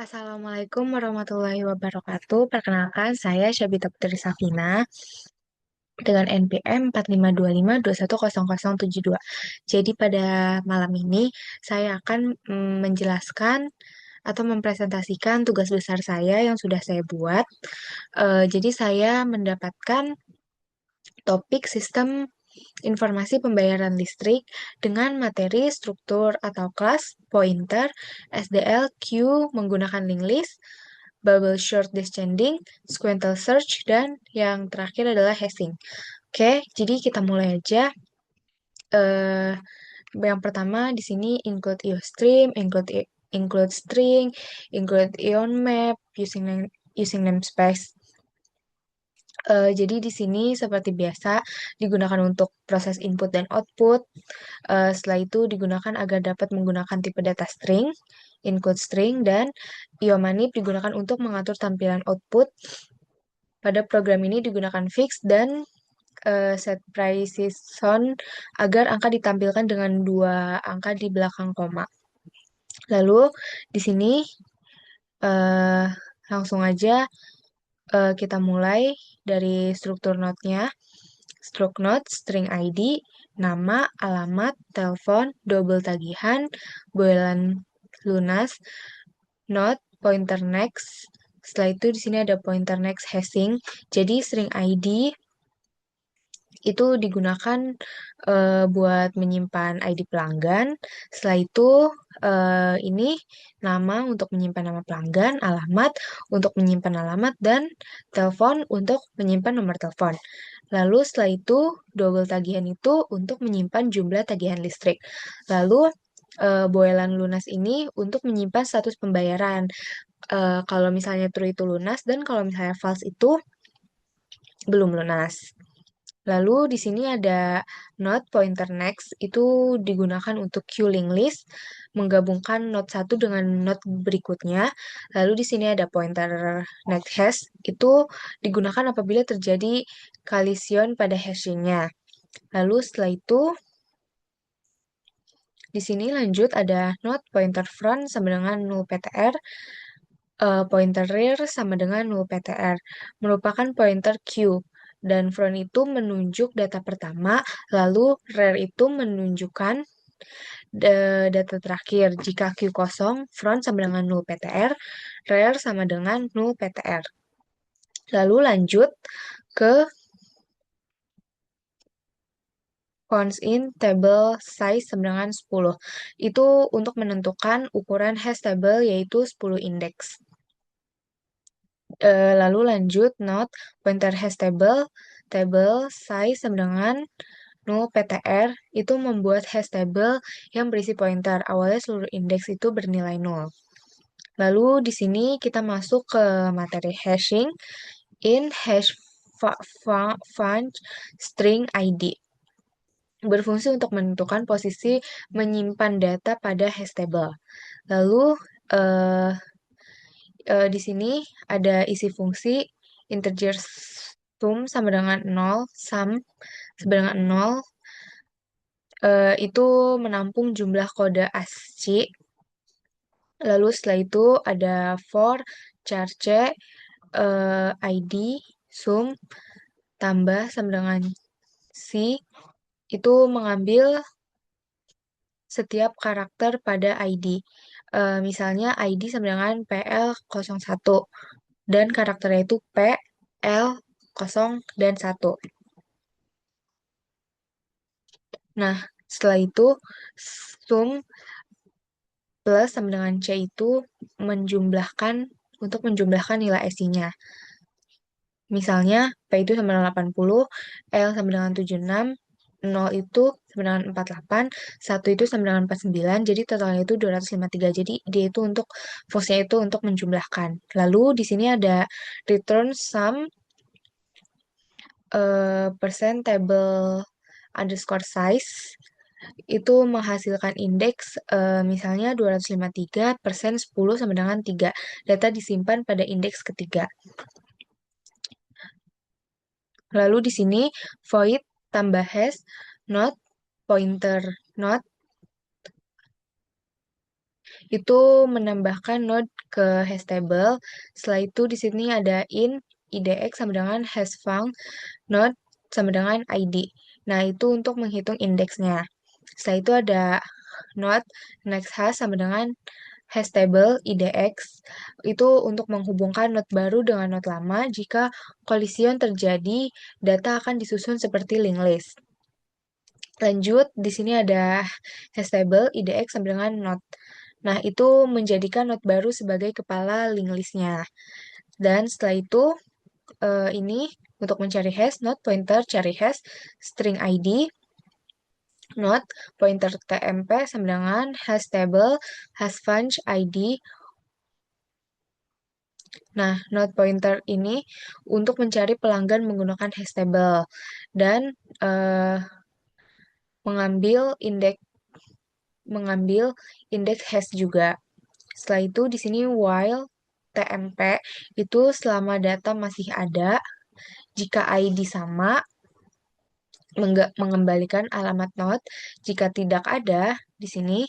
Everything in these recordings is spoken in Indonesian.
Assalamualaikum warahmatullahi wabarakatuh. Perkenalkan, saya Syabita Putri Safina dengan NPM 4525210072. Jadi pada malam ini saya akan menjelaskan atau mempresentasikan tugas besar saya yang sudah saya buat. Jadi saya mendapatkan topik sistem informasi pembayaran listrik dengan materi struktur atau kelas, pointer, SDL, queue menggunakan link list, bubble short descending, sequential search, dan yang terakhir adalah hashing. Oke, jadi kita mulai aja. Eh, yang pertama di sini include IOStream, include string, include ion map, using namespace. Jadi di sini seperti biasa digunakan untuk proses input dan output. Setelah itu digunakan agar dapat menggunakan tipe data string, include string, dan iomanip digunakan untuk mengatur tampilan output. Pada program ini digunakan fix dan set precision agar angka ditampilkan dengan dua angka di belakang koma. Lalu di sini eh, langsung aja kita mulai dari struktur node-nya. Struct node, string ID, nama, alamat, telepon, double tagihan, builan lunas, node, pointer next. Setelah itu di sini ada pointer next hashing. Jadi string ID itu digunakan buat menyimpan ID pelanggan. Setelah itu ini nama untuk menyimpan nama pelanggan, alamat untuk menyimpan alamat, dan telepon untuk menyimpan nomor telepon. Lalu setelah itu double tagihan itu untuk menyimpan jumlah tagihan listrik. Lalu boelan lunas ini untuk menyimpan status pembayaran. Kalau misalnya true itu lunas dan kalau misalnya false itu belum lunas. Lalu di sini ada node pointer next, itu digunakan untuk queuing list, menggabungkan node satu dengan node berikutnya. Lalu di sini ada pointer next hash, itu digunakan apabila terjadi collision pada hashingnya. Lalu setelah itu, di sini lanjut ada node pointer front sama dengan null PTR, pointer rear sama dengan null PTR, merupakan pointer queue. Dan front itu menunjuk data pertama, lalu rear itu menunjukkan data terakhir. Jika Q kosong, front sama dengan null PTR, rear sama dengan null PTR. Lalu lanjut ke cons in table size sama dengan 10. Itu untuk menentukan ukuran hash table yaitu 10 indeks. Lalu lanjut not pointer hash table size sama dengan null PTR itu membuat hash table yang berisi pointer. Awalnya seluruh indeks itu bernilai nol. Lalu di sini kita masuk ke materi hashing in hash func string ID. Berfungsi untuk menentukan posisi menyimpan data pada hash table. Lalu eh, di sini ada isi fungsi integer sum sama dengan 0, sum sama dengan 0, itu menampung jumlah kode ASCII. Lalu setelah itu ada for, char c, ID, sum, tambah sama dengan C, itu mengambil setiap karakter pada ID. Misalnya ID sama dengan PL01 dan karakternya itu P, L, 0, dan 1. Nah, setelah itu sum plus sama dengan C itu menjumlahkan untuk menjumlahkan nilai SI-nya. Misalnya P itu sama dengan 80, L sama dengan 76, 0 itu sama dengan 48, 1 itu sama dengan 49, jadi totalnya itu 253. Jadi dia itu untuk fungsinya itu untuk menjumlahkan. Lalu di sini ada return sum percent table underscore size itu menghasilkan indeks misalnya 253 persen 10 sama dengan 3. Data disimpan pada indeks ketiga. Lalu di sini void tambah hash not pointer not itu menambahkan node ke hash table. Setelah itu di sini ada IDX sama dengan hashfunc node sama dengan ID. Nah, itu untuk menghitung indeksnya. Setelah itu ada node next hash sama dengan hash table IDX. Itu untuk menghubungkan node baru dengan node lama. Jika kolision terjadi, data akan disusun seperti linked list. Lanjut, di sini ada hash table IDX sama dengan node. Nah, itu menjadikan node baru sebagai kepala linked list-nya. Dan setelah itu, ini untuk mencari hash, node pointer cari hash, string ID, node pointer TMP sama dengan hash table, hash func ID. Nah, node pointer ini untuk mencari pelanggan menggunakan hash table dan eh, mengambil indeks hash juga. Setelah itu di sini while TMP itu selama data masih ada, jika ID sama mengembalikan alamat node, jika tidak ada di sini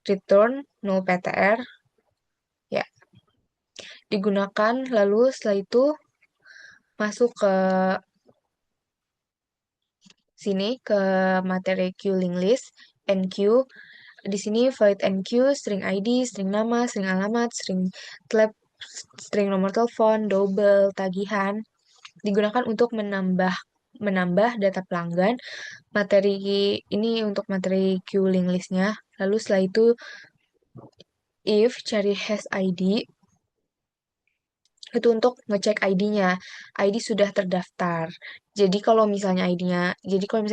return null PTR ya digunakan, lalu setelah itu masuk ke sini ke materi queuing list enq. Di sini void enq string ID, string nama, string alamat, string tlap, string nomor telepon, double, tagihan digunakan untuk menambah data pelanggan. Materi ini untuk materi queuing listnya. Lalu setelah itu if cari hash ID itu untuk ngecek ID-nya. ID sudah terdaftar. Jadi kalau misalnya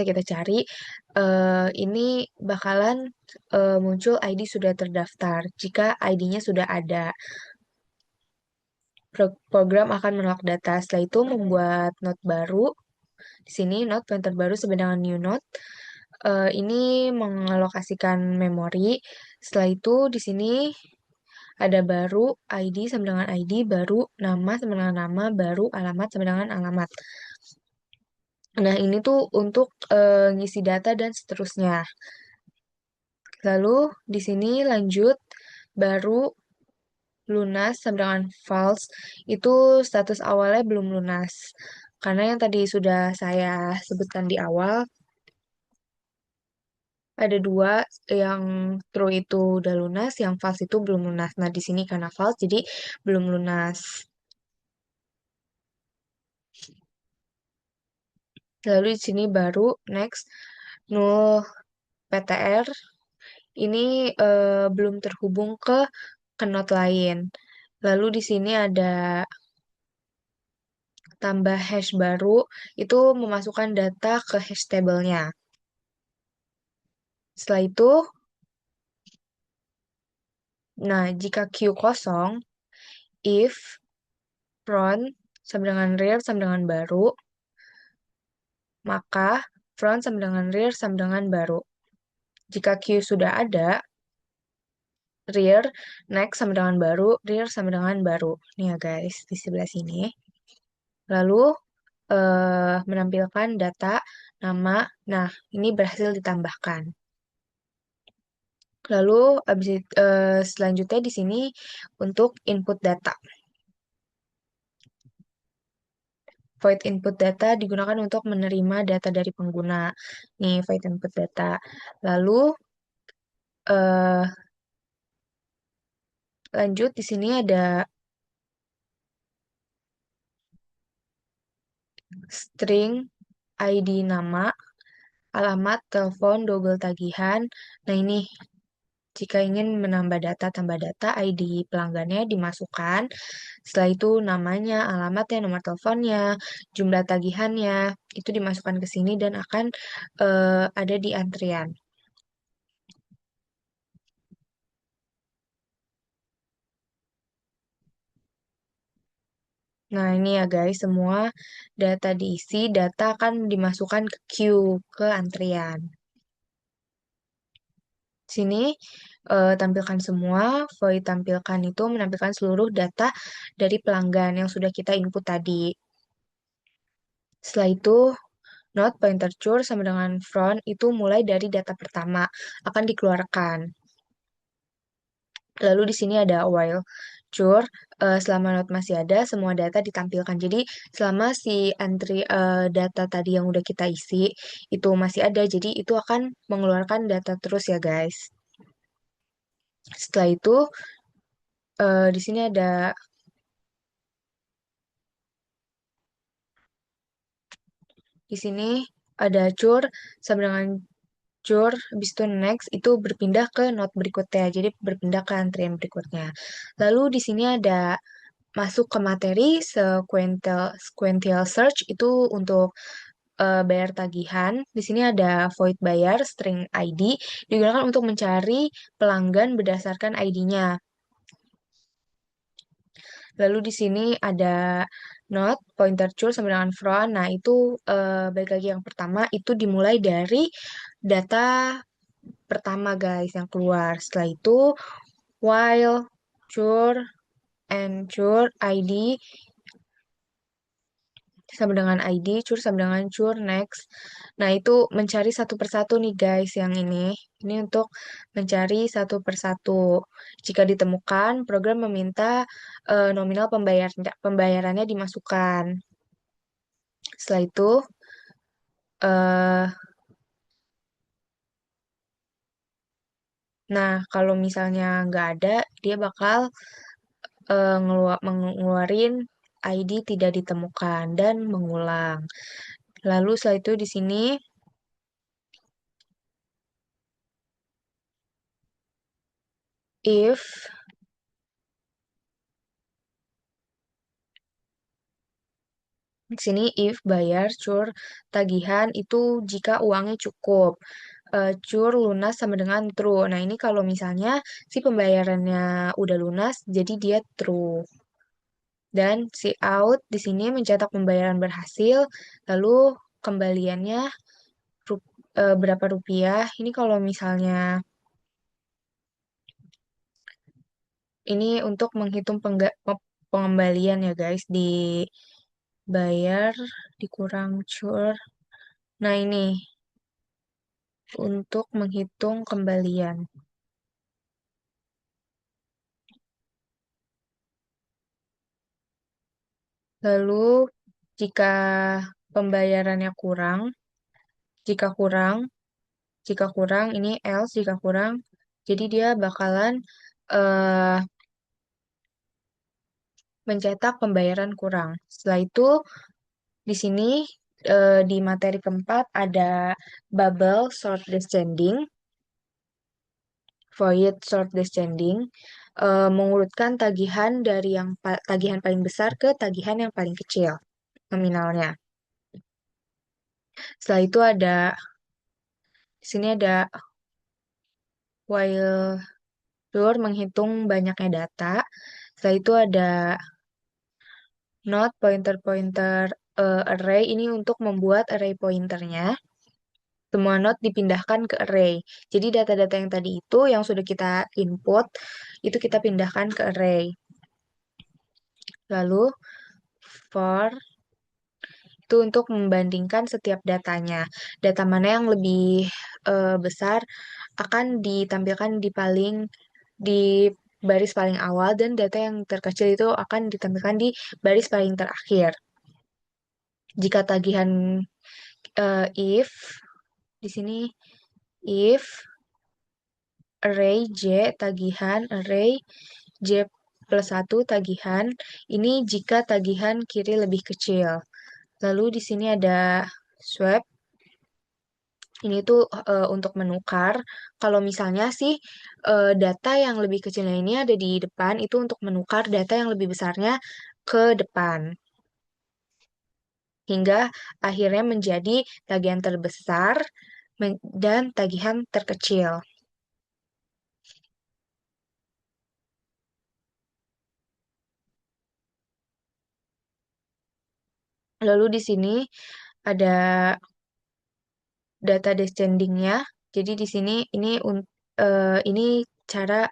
kita cari, ini bakalan muncul ID sudah terdaftar. Jika ID-nya sudah ada, program akan menolak data. Setelah itu membuat node baru. Di sini node pointer baru sama dengan new node. Ini mengalokasikan memori. Setelah itu di sini ada baru ID sama dengan ID, baru nama sama dengan nama, baru alamat sama dengan alamat. Nah, ini tuh untuk ngisi data dan seterusnya. Lalu di sini lanjut baru lunas sama dengan false itu status awalnya belum lunas. Karena yang tadi sudah saya sebutkan di awal, ada dua, yang true itu udah lunas, yang false itu belum lunas. Nah, di sini karena false jadi belum lunas. Lalu di sini baru next null PTR ini belum terhubung ke node lain. Lalu di sini ada tambah hash baru itu memasukkan data ke hash table-nya. Setelah itu, nah jika queue kosong, if front sama dengan rear sama dengan baru, maka front sama dengan rear sama dengan baru. Jika queue sudah ada, rear, next sama dengan baru, rear sama dengan baru. Nih ya guys, di sebelah sini. Lalu menampilkan data, nama. Nah, ini berhasil ditambahkan. Lalu selanjutnya di sini untuk input data. Void input data digunakan untuk menerima data dari pengguna. Nih, void input data. Lalu eh, lanjut di sini ada string ID nama, alamat, telepon, double tagihan. Nah, ini jika ingin menambah data, tambah data, ID pelanggannya dimasukkan. Setelah itu namanya, alamatnya, nomor teleponnya, jumlah tagihannya, itu dimasukkan ke sini dan akan ada di antrian. Nah, ini ya guys, semua data diisi, data akan dimasukkan ke queue, ke antrian. Sini tampilkan semua, void tampilkan itu menampilkan seluruh data dari pelanggan yang sudah kita input tadi. Setelah itu, node pointer chur sama dengan front itu mulai dari data pertama akan dikeluarkan. Lalu di sini ada while cure, selama not masih ada, semua data ditampilkan. Jadi selama si entry data tadi yang udah kita isi itu masih ada, jadi itu akan mengeluarkan data terus ya guys. Setelah itu di sini ada cure sama dengan cure, habis itu next itu berpindah ke not berikutnya, jadi berpindah ke antrian berikutnya. Lalu di sini ada masuk ke materi sequential search itu untuk bayar tagihan. Di sini ada void bayar string ID digunakan untuk mencari pelanggan berdasarkan ID-nya. Lalu di sini ada not pointer chur sama dengan from. Nah, itu balik lagi yang pertama itu dimulai dari data pertama guys yang keluar. Setelah itu while chur and chur ID sama dengan ID, cur sama dengan cur, next. Nah, itu mencari satu persatu nih guys yang ini. Ini untuk mencari satu persatu. Jika ditemukan, program meminta nominal pembayarannya dimasukkan. Setelah itu, eh nah kalau misalnya nggak ada, dia bakal mengeluarin ID tidak ditemukan dan mengulang. Lalu setelah itu di sini if di sini if bayar cur tagihan itu jika uangnya cukup. Cur lunas sama dengan true. Nah, ini kalau misalnya si pembayarannya udah lunas, jadi dia true. Dan si out di sini mencetak pembayaran berhasil, lalu kembaliannya berapa rupiah. Ini kalau misalnya ini untuk menghitung pengembalian ya guys, dibayar dikurang cur. Nah, ini untuk menghitung kembalian. Lalu jika pembayarannya kurang, jika kurang, jika kurang ini else jika kurang, jadi dia bakalan eh, mencetak pembayaran kurang. Setelah itu di sini di materi keempat ada bubble short descending, void short descending, mengurutkan tagihan dari yang tagihan paling besar ke tagihan yang paling kecil nominalnya. Setelah itu di sini ada while Pure menghitung banyaknya data. Setelah itu ada not pointer-pointer array ini untuk membuat array pointernya. Semua not dipindahkan ke array. Jadi data-data yang tadi itu yang sudah kita input itu kita pindahkan ke array. Lalu for itu untuk membandingkan setiap datanya. Data mana yang lebih besar akan ditampilkan di baris paling awal dan data yang terkecil itu akan ditampilkan di baris paling terakhir. Jika tagihan if di sini if array J tagihan array J plus 1 tagihan ini jika tagihan kiri lebih kecil. Lalu di sini ada swap. Ini tuh untuk menukar. Kalau misalnya sih data yang lebih kecilnya ini ada di depan, itu untuk menukar data yang lebih besarnya ke depan. Hingga akhirnya menjadi tagihan terbesar dan tagihan terkecil. Lalu di sini ada data descending-nya. Jadi di sini ini cara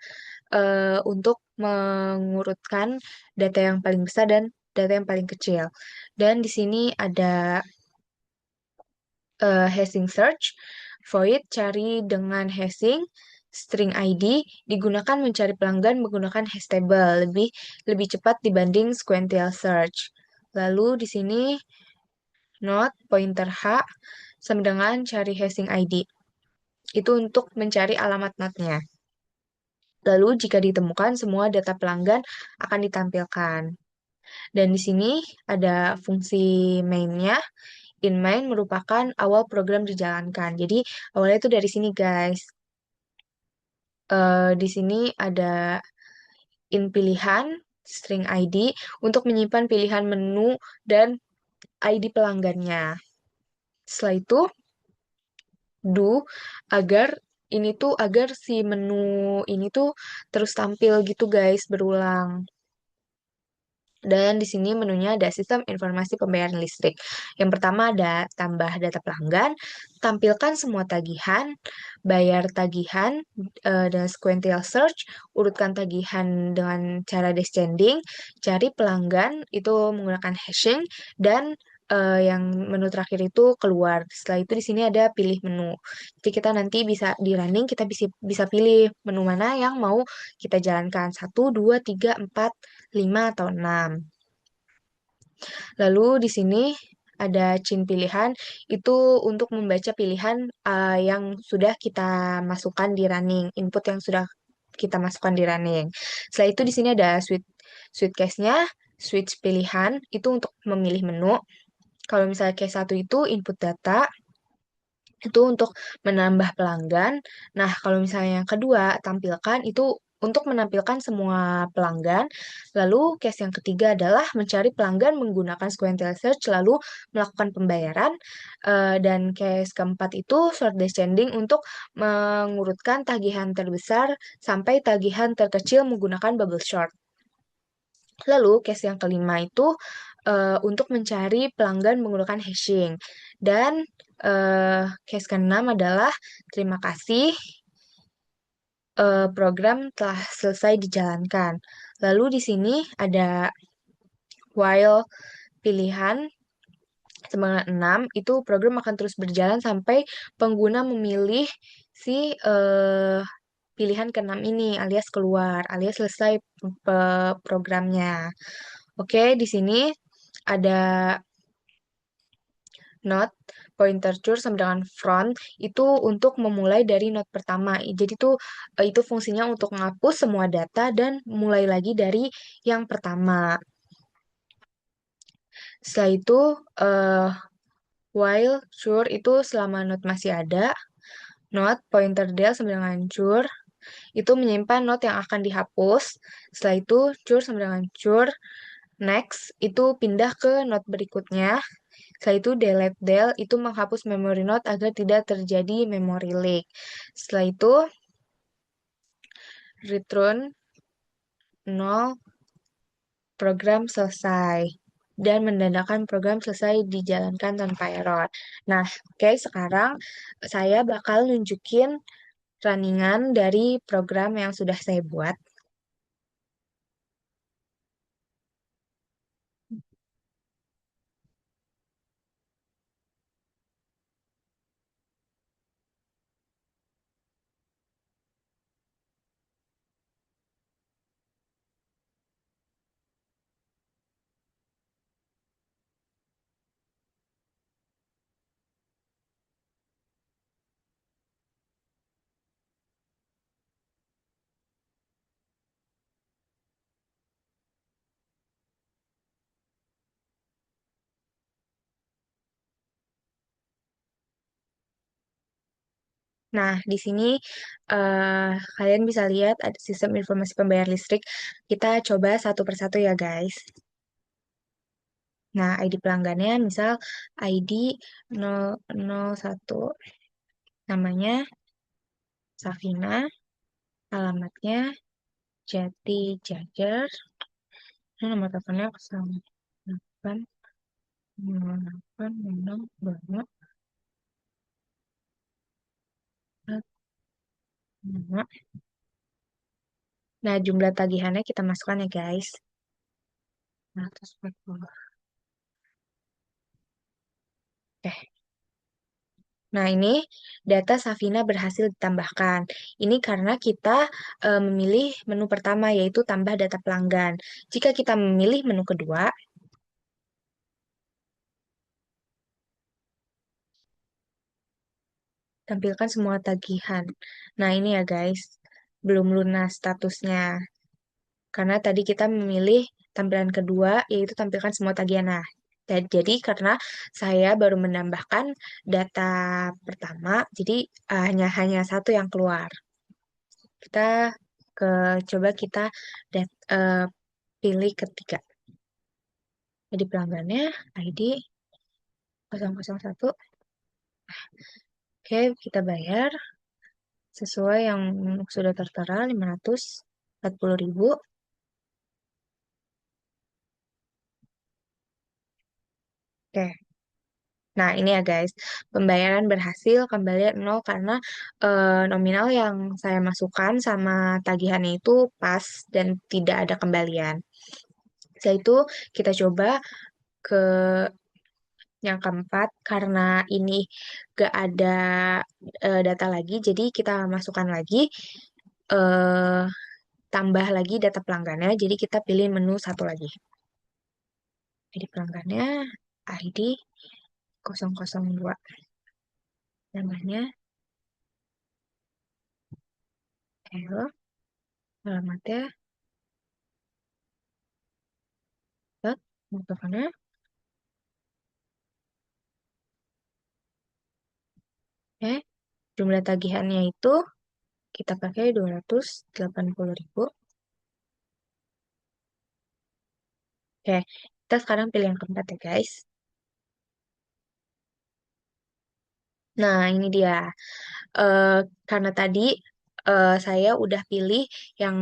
untuk mengurutkan data yang paling besar dan data yang paling kecil. Dan di sini ada hashing search, void cari dengan hashing, String ID digunakan mencari pelanggan menggunakan hash table, lebih lebih cepat dibanding sequential search. Lalu di sini not pointer H sama dengan cari hashing ID. Itu untuk mencari alamat notnya. Lalu jika ditemukan semua data pelanggan akan ditampilkan. Dan di sini ada fungsi mainnya. In main merupakan awal program dijalankan. Jadi awalnya itu dari sini guys. Di sini ada in pilihan string ID untuk menyimpan pilihan menu dan ID pelanggannya. Setelah itu do agar ini tuh agar si menu ini tuh terus tampil gitu guys, berulang. Dan di sini menunya ada sistem informasi pembayaran listrik. Yang pertama ada tambah data pelanggan, tampilkan semua tagihan, bayar tagihan, dan sequential search, urutkan tagihan dengan cara descending, cari pelanggan itu menggunakan hashing, dan yang menu terakhir itu keluar. Setelah itu di sini ada pilih menu. Jadi kita nanti bisa di running, kita bisa bisa pilih menu mana yang mau kita jalankan. Satu, 2, 3, 4, 5 atau 6. Lalu di sini ada cin pilihan itu untuk membaca pilihan yang sudah kita masukkan di running, input yang sudah kita masukkan di running. Setelah itu di sini ada switch case-nya, switch pilihan itu untuk memilih menu. Kalau misalnya case satu itu input data, itu untuk menambah pelanggan. Nah, kalau misalnya yang kedua, tampilkan itu untuk menampilkan semua pelanggan. Lalu case yang ketiga adalah mencari pelanggan menggunakan sequential search lalu melakukan pembayaran. Dan case keempat itu short descending untuk mengurutkan tagihan terbesar sampai tagihan terkecil menggunakan bubble sort. Lalu case yang kelima itu untuk mencari pelanggan menggunakan hashing. Dan case keenam adalah terima kasih program telah selesai dijalankan. Lalu di sini ada while pilihan semangat 6 itu program akan terus berjalan sampai pengguna memilih si pilihan keenam ini alias keluar alias selesai programnya. Oke, di sini ada not pointer cur sama dengan front itu untuk memulai dari not pertama. Jadi itu fungsinya untuk menghapus semua data dan mulai lagi dari yang pertama. Setelah itu while cur itu selama not masih ada, not pointer del sama dengan cur itu menyimpan not yang akan dihapus. Setelah itu cur sama dengan cur next itu pindah ke not berikutnya. Setelah itu delete del itu menghapus memory node agar tidak terjadi memory leak. Setelah itu return 0 program selesai dan menandakan program selesai dijalankan tanpa error. Nah, oke, sekarang saya bakal nunjukin runningan dari program yang sudah saya buat. Nah, di sini kalian bisa lihat ada sistem informasi pembayar listrik. Kita coba satu persatu ya, guys. Nah, ID pelanggannya misal ID 001. Namanya Safina, alamatnya Jati Jajar. Ini nomor teleponnya 08 08 6 2 5. Nah, jumlah tagihannya kita masukkan ya, guys. 140. Oke. Nah, ini data Safina berhasil ditambahkan. Ini karena kita memilih menu pertama, yaitu tambah data pelanggan. Jika kita memilih menu kedua, tampilkan semua tagihan. Nah, ini ya guys, belum lunas statusnya. Karena tadi kita memilih tampilan kedua, yaitu tampilkan semua tagihan. Nah, jadi karena saya baru menambahkan data pertama, jadi hanya satu yang keluar. Kita ke coba kita pilih ketiga. Jadi pelanggannya ID 001. Oke, kita bayar sesuai yang sudah tertera 540.000. Oke. Nah, ini ya guys, pembayaran berhasil kembali 0 karena nominal yang saya masukkan sama tagihannya itu pas dan tidak ada kembalian. Setelah itu kita coba ke yang keempat, karena ini gak ada data lagi, jadi kita masukkan lagi, eh, tambah lagi data pelanggannya, jadi kita pilih menu satu lagi. ID pelanggannya, ID 002. Namanya, L, alamatnya, bet, teleponnya, jumlah tagihannya itu kita pakai 280.000. Oke, kita sekarang pilih yang keempat ya guys. Nah, ini dia. Eh, karena tadi saya udah pilih yang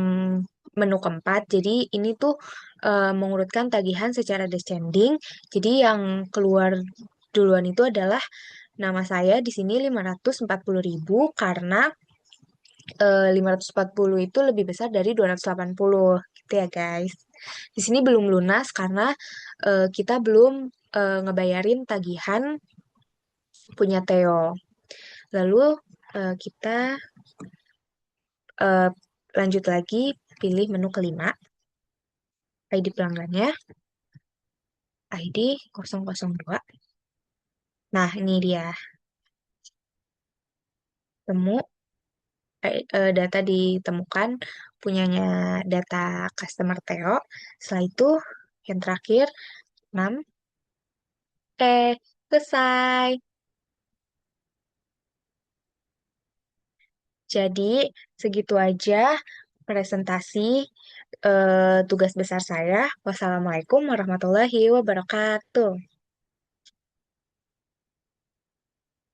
menu keempat, jadi ini tuh mengurutkan tagihan secara descending. Jadi yang keluar duluan itu adalah nama saya di sini 540.000 karena 540 itu lebih besar dari 280 gitu ya guys. Di sini belum lunas karena kita belum ngebayarin tagihan punya Theo. Lalu kita eh, lanjut lagi, pilih menu kelima, ID pelanggannya, ID 002. Nah, ini dia, temu, data ditemukan punyanya data customer Theo. Setelah itu, yang terakhir, 6. Selesai. Jadi, segitu aja presentasi tugas besar saya. Wassalamualaikum warahmatullahi wabarakatuh.